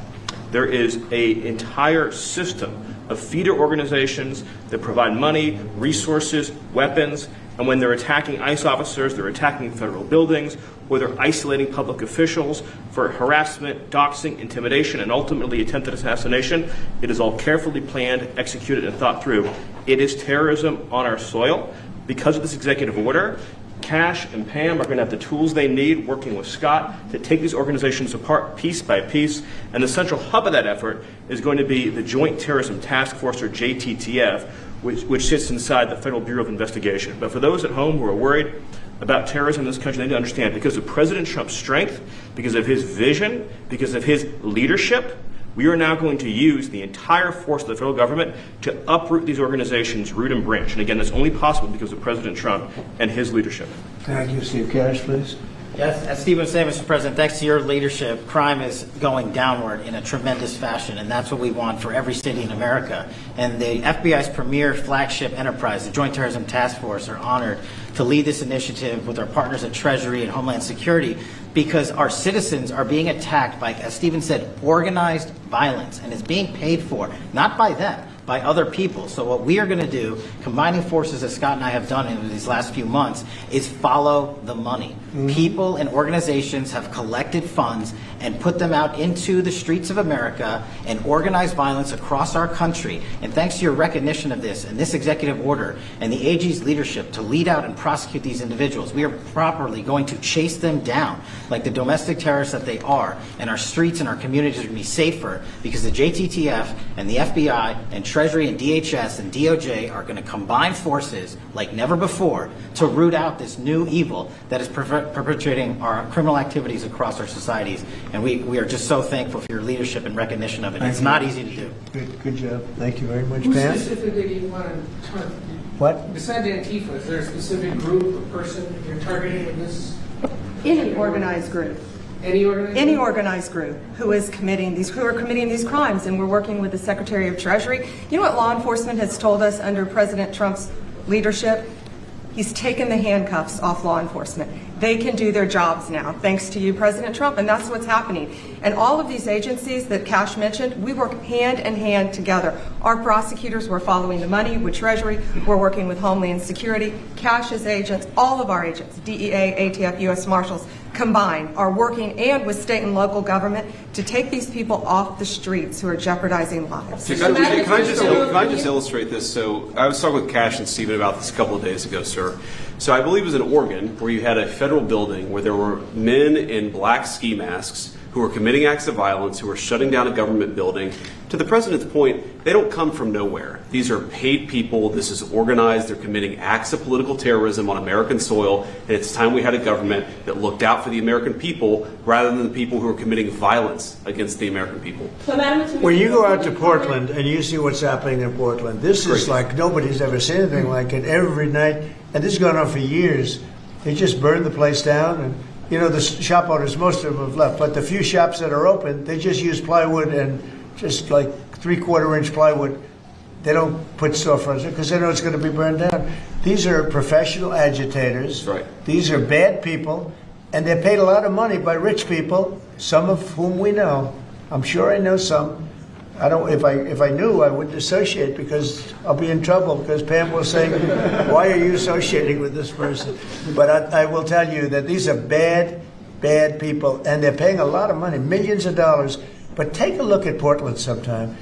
There is an entire system of feeder organizations that provide money, resources, weapons, And when they're attacking ICE officers, they're attacking federal buildings, or they're isolating public officials for harassment, doxing, intimidation, and ultimately attempted assassination, it is all carefully planned, executed, and thought through. It is terrorism on our soil. Because of this executive order, Cash and Pam are going to have the tools they need, working with Scott, to take these organizations apart piece by piece. And the central hub of that effort is going to be the Joint Terrorism Task Force, or JTTF, which sits inside the Federal Bureau of Investigation. But for those at home who are worried about terrorism in this country, they need to understand, because of President Trump's strength, because of his vision, because of his leadership, we are now going to use the entire force of the federal government to uproot these organizations root and branch. And again, that's only possible because of President Trump and his leadership. Thank you. Steve Cash, please. Yes, as Steve was saying, Mr. President, thanks to your leadership, crime is going downward in a tremendous fashion, and that's what we want for every city in America. And the FBI's premier flagship enterprise, the Joint Terrorism Task Force, are honored to lead this initiative with our partners at Treasury and Homeland Security, because our citizens are being attacked by, as Stephen said, organized violence, and it's being paid for, not by them, by other people. So what we are going to do, combining forces as Scott and I have done in these last few months, is follow the money. People and organizations have collected funds and put them out into the streets of America and organized violence across our country. And thanks to your recognition of this and this executive order and the AG's leadership to lead out and prosecute these individuals, we are properly going to chase them down like the domestic terrorists that they are. And our streets and our communities are going to be safer because the JTTF and the FBI and Treasury and DHS and DOJ are going to combine forces like never before to root out this new evil that is perpetrating our criminal activities across our societies. And we are just so thankful for your leadership and recognition of it. It's not easy to do. Good job. Thank you very much, Who Pam. specifically do you want to target? What? Besides Antifa, is there a specific group or person you're targeting with this? Any organized group. Any organized group who are committing these crimes, and we're working with the Secretary of Treasury. You know what law enforcement has told us under President Trump's leadership? He's taken the handcuffs off law enforcement. They can do their jobs now, thanks to you, President Trump, and that's what's happening. And all of these agencies that Cash mentioned, we work hand in hand together. Our prosecutors were following the money with Treasury. We're working with Homeland Security. Cash's agents, all of our agents, DEA, ATF, U.S. Marshals, combined are working, and with state and local government, to take these people off the streets who are jeopardizing lives. Can I just illustrate this? So I was talking with Cash and Stephen about this a couple of days ago, sir. So I believe it was in Oregon where you had a federal building where there were men in black ski masks who were committing acts of violence, who were shutting down a government building. To the president's point, they don't come from nowhere. These are paid people. This is organized. They're committing acts of political terrorism on American soil. And it's time we had a government that looked out for the American people rather than the people who are committing violence against the American people. When you go out to Portland and you see what's happening in Portland, this is like nobody's ever seen anything like it. Every night, and this has gone on for years. They just burn the place down, and you know, the shop owners, most of them have left, but the few shops that are open, they just use plywood and just like 3/4-inch plywood. They don't put storefronts because they know it's going to be burned down. These are professional agitators. Right. These are bad people, and they're paid a lot of money by rich people, some of whom we know. I'm sure I know some. I don't. If I knew, I wouldn't associate because I'll be in trouble because Pam will say, "Why are you associating with this person?" But I will tell you that these are bad people, and they're paying a lot of money, millions of dollars. But take a look at Portland sometime.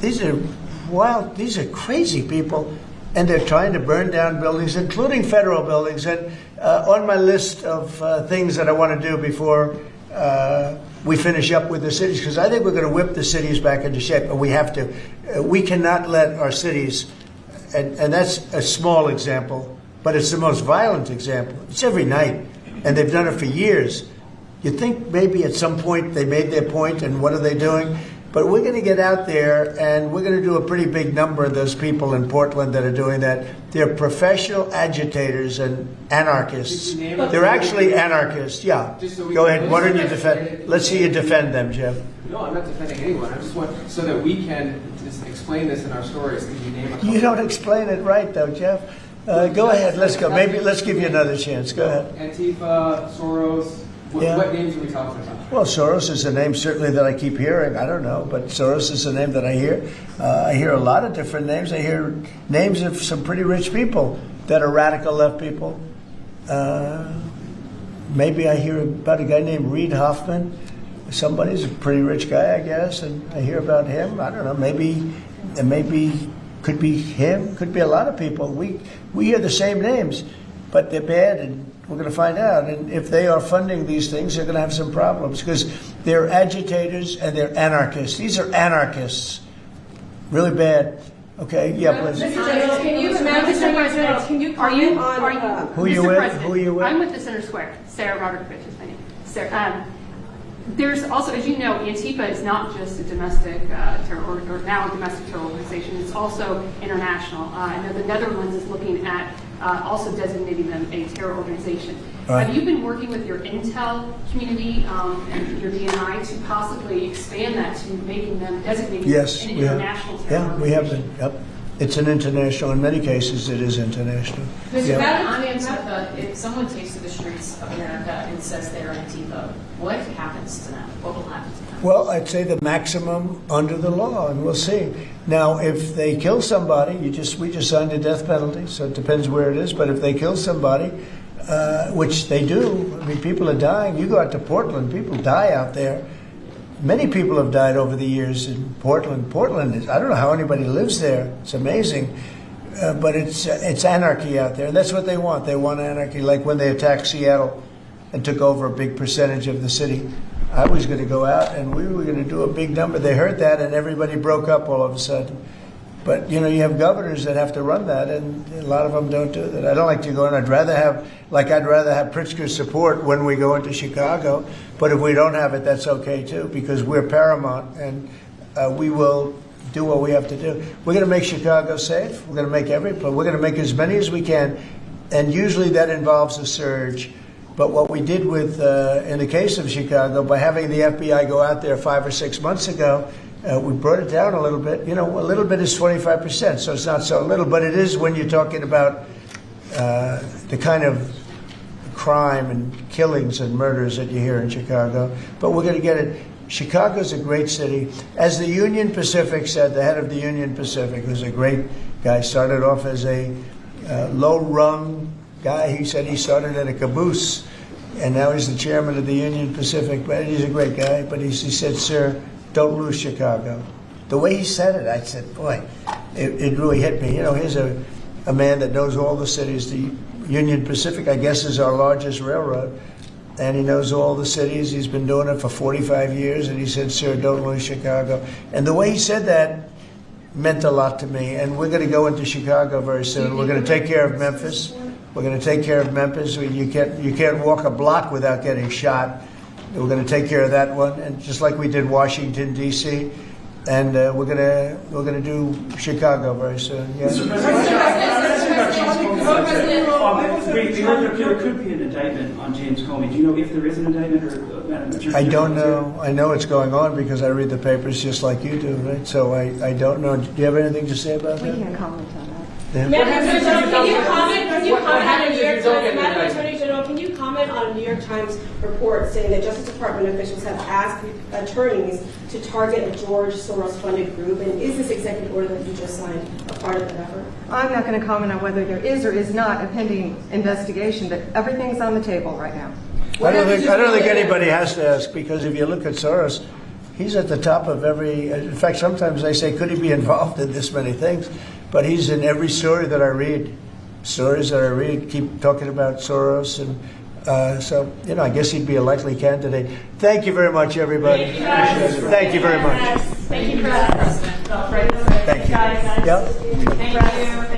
These are wild. These are crazy people, and they're trying to burn down buildings, including federal buildings. And on my list of things that I want to do before we finish up with the cities, because I think we're going to whip the cities back into shape, and we have to. We cannot let our cities, and that's a small example, but it's the most violent example. It's every night, and they've done it for years. You think maybe at some point they made their point, and what are they doing? But we're going to get out there, and we're going to do a pretty big number of those people in Portland that are doing that. They're professional agitators and anarchists. They're actually anarchists, yeah. Go ahead, why don't you defend? Let's see you defend them, Jeff. No, I'm not defending anyone. I just want, so that we can just explain this in our stories. Could you name a couple? You don't explain it right, though, Jeff. Go ahead, let's go. Maybe let's give you another chance. Go ahead. Antifa, Soros. What names are we talking about? Well, Soros is a name certainly that I keep hearing. I don't know, but Soros is a name that I hear. I hear a lot of different names. I hear names of some pretty rich people. that are radical left people. Maybe I hear about a guy named Reid Hoffman. Somebody's a pretty rich guy, I guess, and I hear about him. I don't know. Maybe could be him. Could be a lot of people. We hear the same names, but they're bad, and we're going to find out. And if they are funding these things, they're going to have some problems because they're agitators and they're anarchists. These are anarchists. Really bad. Okay, yeah, please. Mr. General, can you, Mr. President, can you comment on... Who are you with? Who are you with? I'm with the Center Square. Sarah Rodriguez is my name. Sarah, there's also, as you know, Antifa is not just a domestic terror, or now a domestic terror organization. It's also international. I know the Netherlands is looking at also designating them a terror organization. Right. Have you been working with your intel community and your DNI to possibly expand that to making them designated an international terror organization? Yeah, we have been. Yep. It's an international. In many cases, it is international. Mr. On Antifa, if someone takes to the streets of America and says they're Antifa, what happens to them? What will happen to them? Well, I'd say the maximum under the law, and we'll see. Now, if they kill somebody, we just signed a death penalty, so it depends where it is. But if they kill somebody, which they do, I mean, people are dying. You go out to Portland, people die out there. Many people have died over the years in Portland. Portland is, I don't know how anybody lives there. It's amazing. But it's anarchy out there, and that's what they want. They want anarchy, like when they attacked Seattle and took over a big percentage of the city. I was going to go out, and we were going to do a big number. They heard that, and everybody broke up all of a sudden. But, you know, you have governors that have to run that, and a lot of them don't do that. I don't like to go in. I'd rather have Pritzker's support when we go into Chicago. But if we don't have it, that's okay, too, because we're paramount, and we will do what we have to do. We're going to make Chicago safe. We're going to make we're going to make as many as we can, and usually that involves a surge. But what we did with, in the case of Chicago, by having the FBI go out there 5 or 6 months ago, we brought it down a little bit. You know, a little bit is 25%, so it's not so little, but it is when you're talking about the kind of crime and killings and murders that you hear in Chicago. But we're going to get it. Chicago's a great city. As the Union Pacific said, the head of the Union Pacific, who's a great guy, started off as a low-rung guy. He said he started at a caboose, and now he's the chairman of the Union Pacific. But he's a great guy. But he said, "Sir, don't lose Chicago." The way he said it, I said, boy, it really hit me. You know, here's a man that knows all the cities. The Union Pacific, I guess, is our largest railroad, and he knows all the cities. He's been doing it for 45 years, and he said, "Sir, don't lose Chicago." And the way he said that meant a lot to me, and we're going to go into Chicago very soon. We're going to take care of Memphis. We're going to take care of Memphis. You can't walk a block without getting shot. We're going to take care of that one, and just like we did Washington, D.C., and we're going to do Chicago very soon. Yeah. Mr. President, there could be an indictment on James Comey. Do you know if there is an indictment, or Madam Attorney? I don't know. I know it's going on because I read the papers just like you do, right? So I don't know. Do you have anything to say about that? We can't comment on that. Yeah. Can you comment on a New York Times, Madam Attorney General, can you comment on a New York Times report saying that Justice Department officials have asked attorneys to target a George Soros-funded group? And is this executive order that you just signed a part of that effort? I'm not going to comment on whether there is or is not a pending investigation, but everything's on the table right now. I don't think anybody has to ask, because if you look at Soros, he's at the top of every. In fact, sometimes they say, could he be involved in this many things? But he's in every story that I read. Stories that I read keep talking about Soros, and so, you know, I guess he'd be a likely candidate. Thank you very much, everybody. Thank you very much. Thank you, President. Thank you. Thank you.